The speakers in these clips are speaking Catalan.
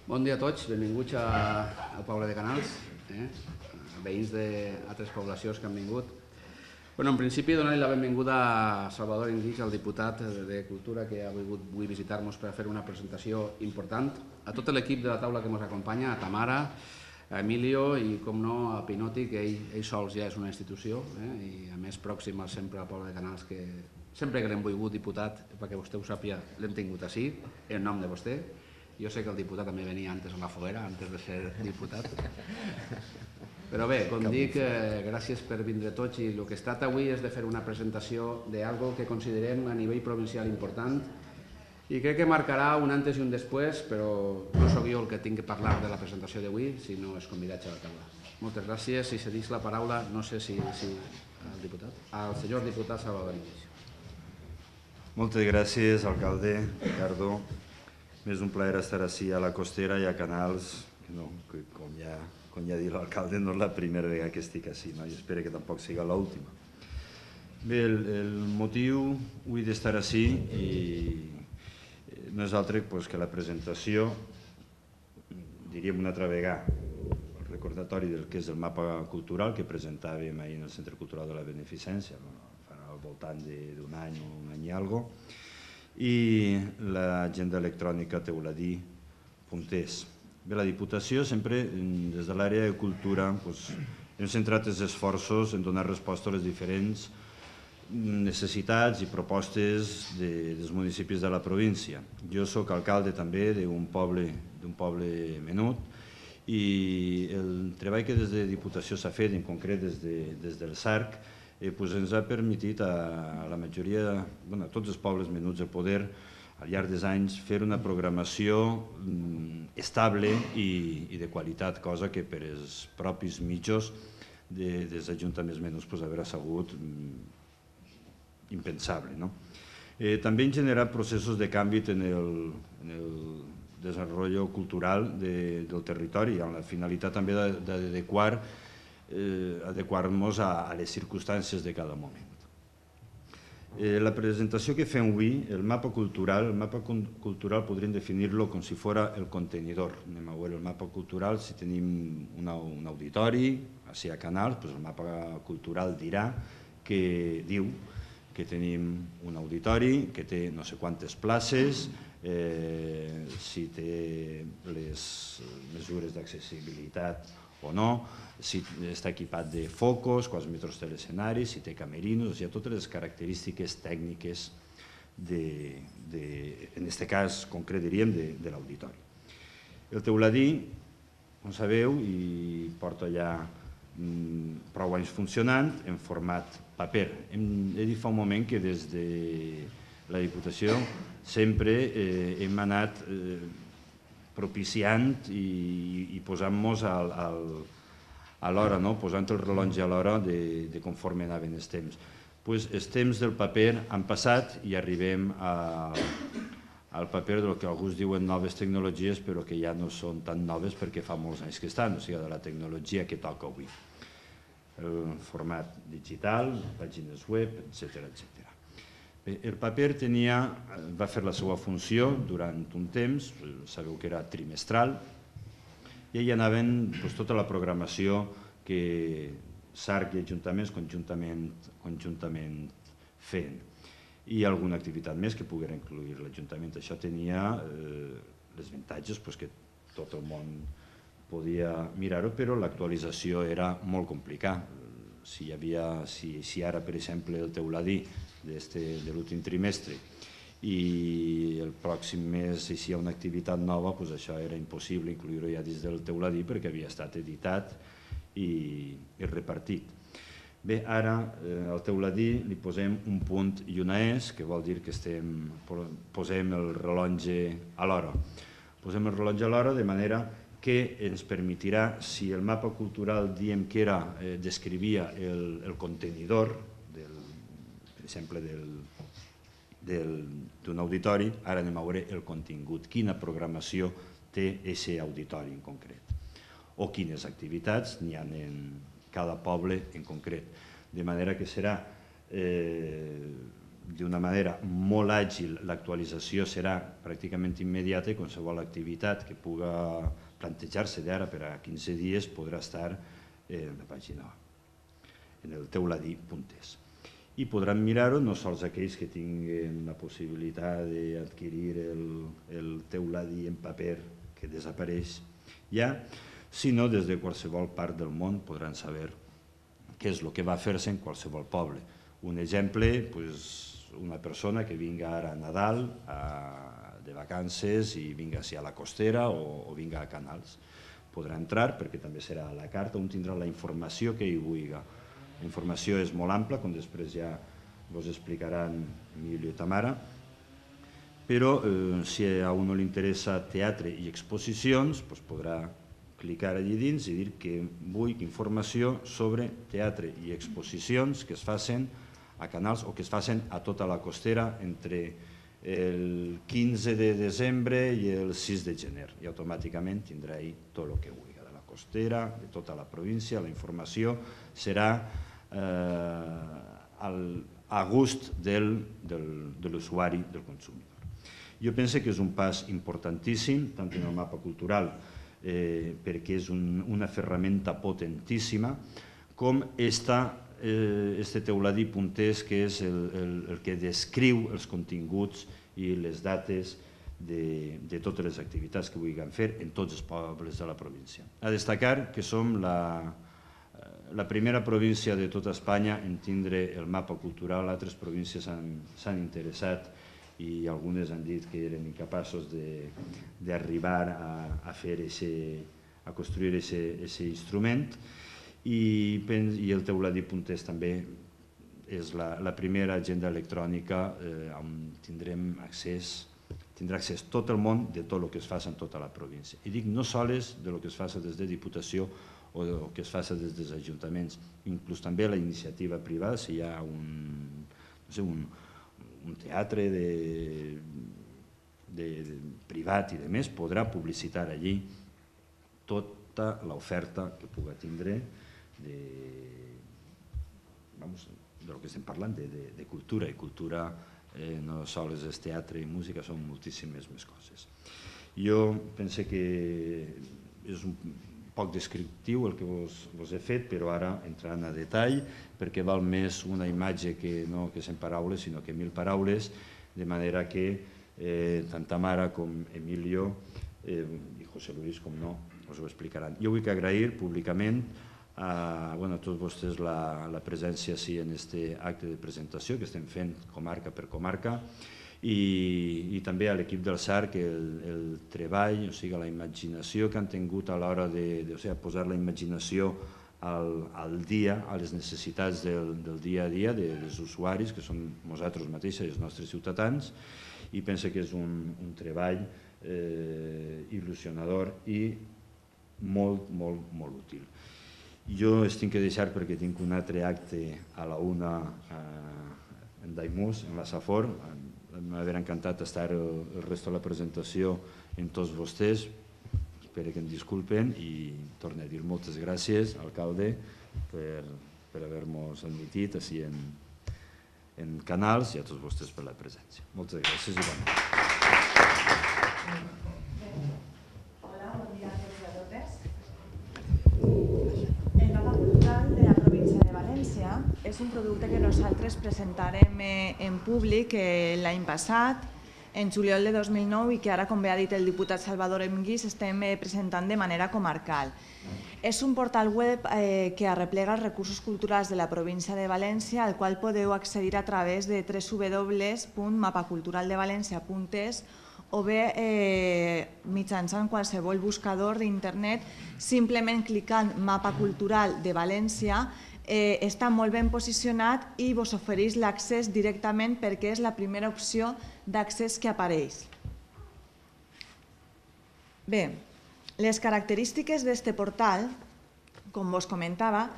Bon dia a tots, benvinguts al poble de Canals, veïns d'altres poblacions que han vingut. En principi, donar-li la benvinguda a Salvador Enguix, el diputat de Cultura, que ha volgut avui visitar-nos per fer una presentació important. A tot l'equip de la taula que ens acompanya, a Tamara, a Emilio i, com no, a Pinoti, que ell sols ja és una institució, i a més pròxim sempre al poble de Canals, que sempre que l'hem volgut diputat, perquè vostè ho sàpiga, l'hem tingut així, en nom de vostè. Jo sé que el diputat també venia antes a la foguera, antes de ser diputat. Però bé, com dic, gràcies per vindre tots i el que es tracta avui és de fer una presentació d'algo que considerem a nivell provincial important i crec que marcarà un antes i un després, però no sóc jo el que tinc que parlar de la presentació d'avui, sinó els convidats a la taula. Moltes gràcies i cedís la paraula, no sé si al diputat, al senyor diputat Salvador Enguix. Moltes gràcies, alcalde Ricardo. És un plaer estar així a la Costera i a Canals, que com ja ha dit l'alcalde no és la primera vegada que estic així, i espero que tampoc sigui l'última. Bé, el motiu avui d'estar així no és altre que la presentació, diríem una altra vegada, el recordatori del que és el mapa cultural que presentàvem ahir en el Centre Cultural de la Beneficència, al voltant d'un any o un any i alguna cosa, i l'agenda electrònica teuladí.es. Bé, la Diputació sempre, des de l'àrea de cultura, hem centrat els esforços en donar resposta a les diferents necessitats i propostes dels municipis de la província. Jo soc alcalde també d'un poble menut i el treball que des de Diputació s'ha fet, en concret des del SARC, ens ha permès a la majoria, a tots els pobles menuts, poder, al llarg dels anys, fer una programació estable i de qualitat, cosa que per als propis mitjos dels ajuntaments menuts haurà sigut impensable. També hem generat processos de canvi en el desenvolupament cultural del territori, amb la finalitat també d'adequar-nos a les circumstàncies de cada moment. La presentació que fem avui, el mapa cultural podríem definir-lo com si fos el contenidor. Anem a veure el mapa cultural, si tenim un auditori, així a Canals, el mapa cultural diu que tenim un auditori que té no sé quantes places, si té les mesures d'accessibilitat o no, si està equipat de focus, quants metres té l'escenari, si té camerinos, totes les característiques tècniques, en aquest cas concret diríem, de l'auditori. El teuladí, com sabeu, i porta ja prou anys funcionant en format paper. He dit fa un moment que des de la Diputació sempre hem anat propiciant i posant-nos a l'hora, posant el rellotge a l'hora de conforme anaven els temps. Els temps del paper han passat i arribem al paper del que alguns diuen noves tecnologies, però que ja no són tan noves perquè fa molts anys que estan, o sigui, de la tecnologia que toca avui. El format digital, pàgines web, etc. El paper va fer la seva funció durant un temps, sabeu que era trimestral, i hi anaven tota la programació que SARC i ajuntaments conjuntament feien, i alguna activitat més que poguera incluir l'Ajuntament. Això tenia els avantatges que tot el món podia mirar-ho, però l'actualització era molt complicada. Si ara, per exemple, el teuladí de l'últim trimestre i el pròxim mes hi ha una activitat nova, això era impossible incluir-ho ja dins del teuladí perquè havia estat editat i repartit. Bé, ara al teuladí li posem un punt i una es, que vol dir que posem el rellotge a l'hora. Posem el rellotge a l'hora de manera que ens permetirà, si el mapa cultural diem que descrivia el contenidor, per exemple, d'un auditori, ara anem a veure el contingut, quina programació té aquest auditori en concret, o quines activitats n'hi ha en cada poble en concret. De manera que serà d'una manera molt àgil, l'actualització serà pràcticament immediata i qualsevol activitat que pugui plantejar-se d'ara per a 15 dies podrà estar en la pàgina, en el teuladí.es. I podran mirar-ho no sols aquells que tinguin la possibilitat d'adquirir el teuladí en paper que desapareix ja, sinó des de qualsevol part del món podran saber què és el que va fer-se en qualsevol poble. Un exemple, una persona que vinga ara a Nadal de vacances i vinga a la Costera o vinga a Canals. Podrà entrar perquè també serà a la carta on tindrà la informació que hi vulgui. La informació és molt ampla, com després ja vos explicaran Emilio i Tamara, però si a un li interessa teatre i exposicions, podrà clicar allí dins i dir que vull informació sobre teatre i exposicions que es facin a Canals o que es facin a tota la Costera entre el 15 de desembre i el 6 de gener. I automàticament tindrà tot el que vulgui de la Costera, de tota la província. La informació serà a gust de l'usuari, del consumidor. Jo penso que és un pas importantíssim, tant en el mapa cultural, perquè és una ferramenta potentíssima, com este teuladí.es, que és el que descriu els continguts i les dates de totes les activitats que vulguem fer en tots els pobles de la província. A destacar que som la primera província de tota Espanya en tindre el mapa cultural. Altres províncies s'han interessat i algunes han dit que eren incapaços d'arribar a construir aquest instrument, i el teuladí.es també és la primera agenda electrònica on tindrà accés tot el món de tot el que es fa en tota la província. I dic no sols del que es fa des de Diputació o el que es fa des dels ajuntaments, inclús també la iniciativa privada, si hi ha un teatre privat i demés, podrà publicitar allí tota l'oferta que pugui tindre del que estem parlant, de cultura, i cultura no sols és teatre i música, són moltíssimes més coses. Jo penso que és un poc descriptiu el que vos he fet, però ara entrant a detall, perquè val més una imatge que no que 100 paraules, sinó que 1000 paraules, de manera que tant Tamara com Emilio i José Luis, com no, us ho explicaran. Jo vull agrair públicament a tots vostès la presència en aquest acte de presentació que estem fent comarca per comarca, i també a l'equip del SARC el treball, o sigui, la imaginació que han tingut a l'hora de posar la imaginació al dia, a les necessitats del dia a dia dels usuaris, que són nosaltres mateixos i els nostres ciutadans, i penso que és un treball il·lusionador i molt, molt, molt útil. Jo es tinc que deixar perquè tinc un altre acte a la 1 en Daimús, en la Safor. M'hauria encantat estar el resto de la presentació amb tots vostès. Espero que em disculpen i torno a dir moltes gràcies, alcalde, per haver-nos admitit així en Canals, i a tots vostès per la presència. Moltes gràcies i bon dia. Hola, bon dia a tots i a totes. El mapa cultural de la província de València és un producte que nosaltres presentarem en públic l'any passat, en juliol de 2009, i que ara, com bé ha dit el diputat Salvador Emguís, estem presentant de manera comarcal. És un portal web que arreplega els recursos culturals de la província de València, al qual podeu accedir a través de www.mapaculturaldevalencia.es o bé mitjançant qualsevol buscador d'internet, simplement clicant Mapa Cultural de València. Està molt ben posicionat i vos ofereix l'accés directament perquè és la primera opció d'accés que apareix. Bé, les característiques d'aquest portal, com vos comentava,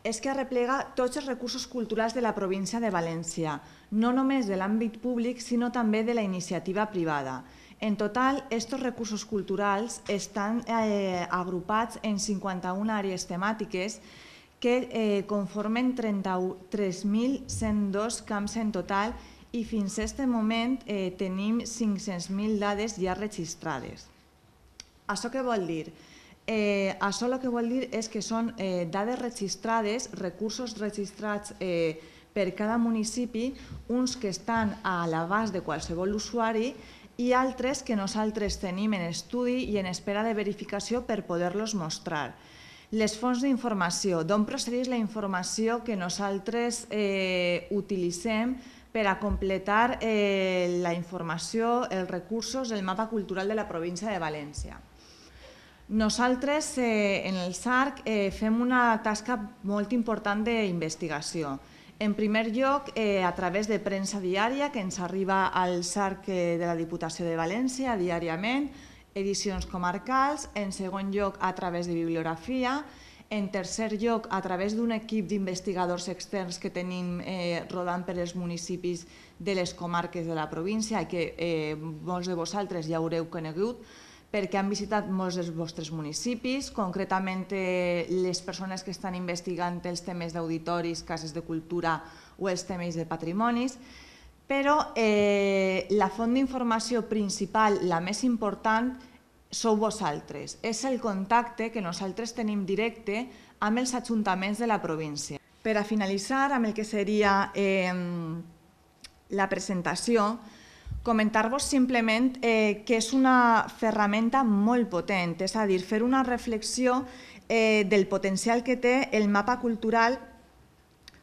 és que arreplega tots els recursos culturals de la província de València, no només de l'àmbit públic, sinó també de la iniciativa privada. En total, aquests recursos culturals estan agrupats en 51 àrees temàtiques que conformen 3.102 camps en total i fins a aquest moment tenim 500.000 dades ja registrades. Això què vol dir? Això el que vol dir és que són dades registrades, recursos registrats per cada municipi, uns que estan a l'abast de qualsevol usuari i altres que nosaltres tenim en estudi i en espera de verificació per poder-los mostrar. Les fonts d'informació, d'on procedeix la informació que nosaltres utilitzem per a completar la informació, els recursos, el mapa cultural de la província de València. Nosaltres, en el SARC, fem una tasca molt important d'investigació. En primer lloc, a través de premsa diària, que ens arriba al SARC de la Diputació de València diàriament, edicions comarcals, en segon lloc, a través de bibliografia, en tercer lloc, a través d'un equip d'investigadors externs que tenim rodant per els municipis de les comarques de la província, que molts de vosaltres ja haureu conegut, perquè han visitat molts dels vostres municipis, concretament les persones que estan investigant els temes d'auditoris, cases de cultura o els temes de patrimonis, però la font d'informació principal, la més important, sou vosaltres. És el contacte que nosaltres tenim directe amb els ajuntaments de la província. Per a finalitzar amb el que seria la presentació, comentar-vos simplement que és una ferramenta molt potent, és a dir, fer una reflexió del potencial que té el mapa cultural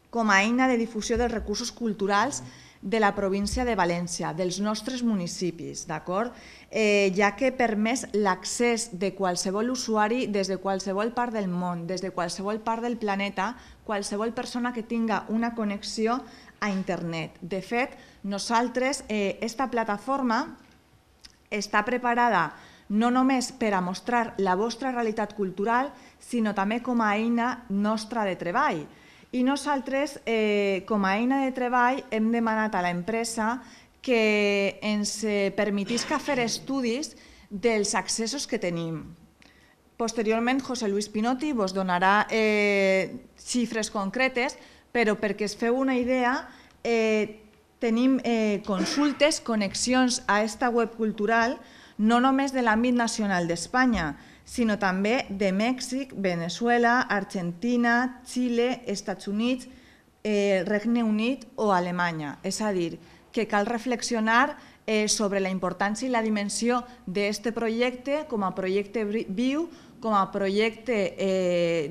com a eina de difusió dels recursos culturals de la província de València, dels nostres municipis, d'acord? Ja que permet l'accés de qualsevol usuari des de qualsevol part del món, des de qualsevol part del planeta, qualsevol persona que tinga una connexió a internet. De fet, nosaltres, aquesta plataforma està preparada no només per a mostrar la vostra realitat cultural, sinó també com a eina nostra de treball. I nosaltres, com a eina de treball, hem demanat a l'empresa que ens permetisca fer estudis dels accessos que tenim. Posteriorment, José Luis Pinotti vos donarà xifres concretes, però perquè es feu una idea, tenim consultes, connexions a aquesta web cultural, no només de l'àmbit nacional d'Espanya, sinó també de Mèxic, Veneçuela, Argentina, Xile, Estats Units, Regne Unit o Alemanya. És a dir, que cal reflexionar sobre la importància i la dimensió d'aquest projecte com a projecte viu, com a projecte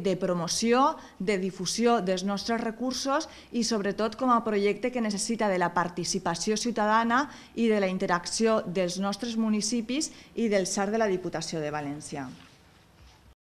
de promoció, de difusió dels nostres recursos i sobretot com a projecte que necessita de la participació ciutadana i de la interacció dels nostres municipis i del SARC de la Diputació de València.